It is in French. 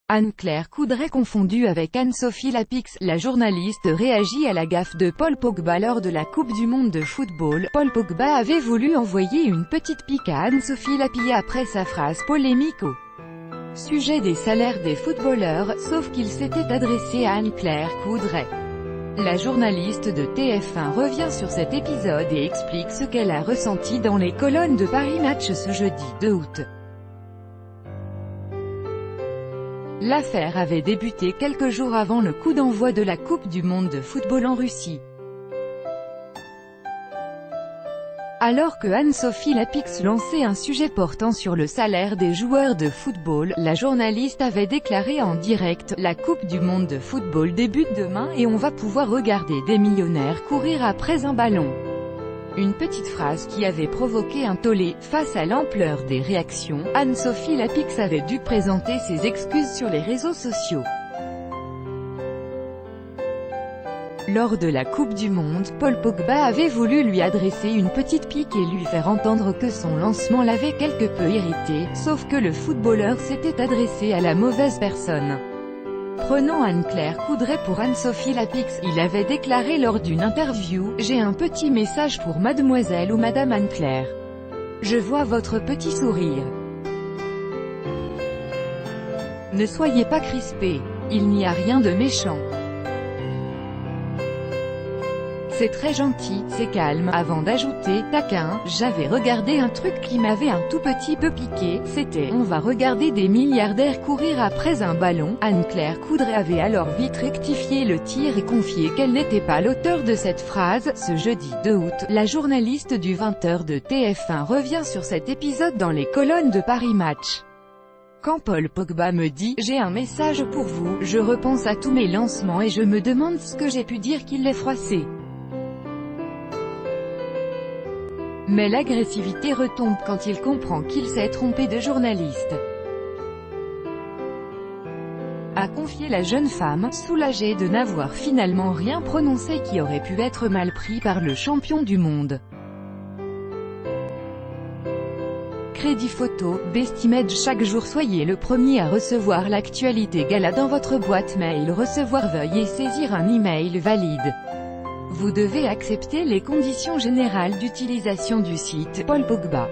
Anne-Claire Coudray confondue avec Anne-Sophie Lapix. La journaliste réagit à la gaffe de Paul Pogba lors de la Coupe du Monde de football. Paul Pogba avait voulu envoyer une petite pique à Anne-Sophie Lapix après sa phrase polémique au sujet des salaires des footballeurs, sauf qu'il s'était adressé à Anne-Claire Coudray. La journaliste de TF1 revient sur cet épisode et explique ce qu'elle a ressenti dans les colonnes de Paris Match ce jeudi 2 août. L'affaire avait débuté quelques jours avant le coup d'envoi de la Coupe du Monde de football en Russie. Alors que Anne-Sophie Lapix lançait un sujet portant sur le salaire des joueurs de football, la journaliste avait déclaré en direct « La Coupe du Monde de football débute demain et on va pouvoir regarder des millionnaires courir après un ballon ». Une petite phrase qui avait provoqué un tollé. Face à l'ampleur des réactions, Anne-Sophie Lapix avait dû présenter ses excuses sur les réseaux sociaux. Lors de la Coupe du Monde, Paul Pogba avait voulu lui adresser une petite pique et lui faire entendre que son lancement l'avait quelque peu irrité, sauf que le footballeur s'était adressé à la mauvaise personne. Prenant Anne-Claire Coudray pour Anne-Sophie Lapix, il avait déclaré lors d'une interview « J'ai un petit message pour mademoiselle ou madame Anne-Claire. Je vois votre petit sourire. Ne soyez pas crispés. Il n'y a rien de méchant. C'est très gentil, c'est calme », avant d'ajouter « Taquin, j'avais regardé un truc qui m'avait un tout petit peu piqué, c'était « On va regarder des milliardaires courir après un ballon ». Anne-Claire Coudray avait alors vite rectifié le tir et confié qu'elle n'était pas l'auteur de cette phrase. Ce jeudi 2 août, la journaliste du 20h de TF1 revient sur cet épisode dans les colonnes de Paris Match. Quand Paul Pogba me dit « J'ai un message pour vous », je repense à tous mes lancements et je me demande ce que j'ai pu dire qui l'ait froissé. Mais l'agressivité retombe quand il comprend qu'il s'est trompé de journaliste, a confié la jeune femme, soulagée de n'avoir finalement rien prononcé qui aurait pu être mal pris par le champion du monde. Crédit photo, Bestimage. Chaque jour soyez le premier à recevoir l'actualité gala dans votre boîte mail. Recevoir, veuillez saisir un email valide. Vous devez accepter les conditions générales d'utilisation du site. Paul Pogba.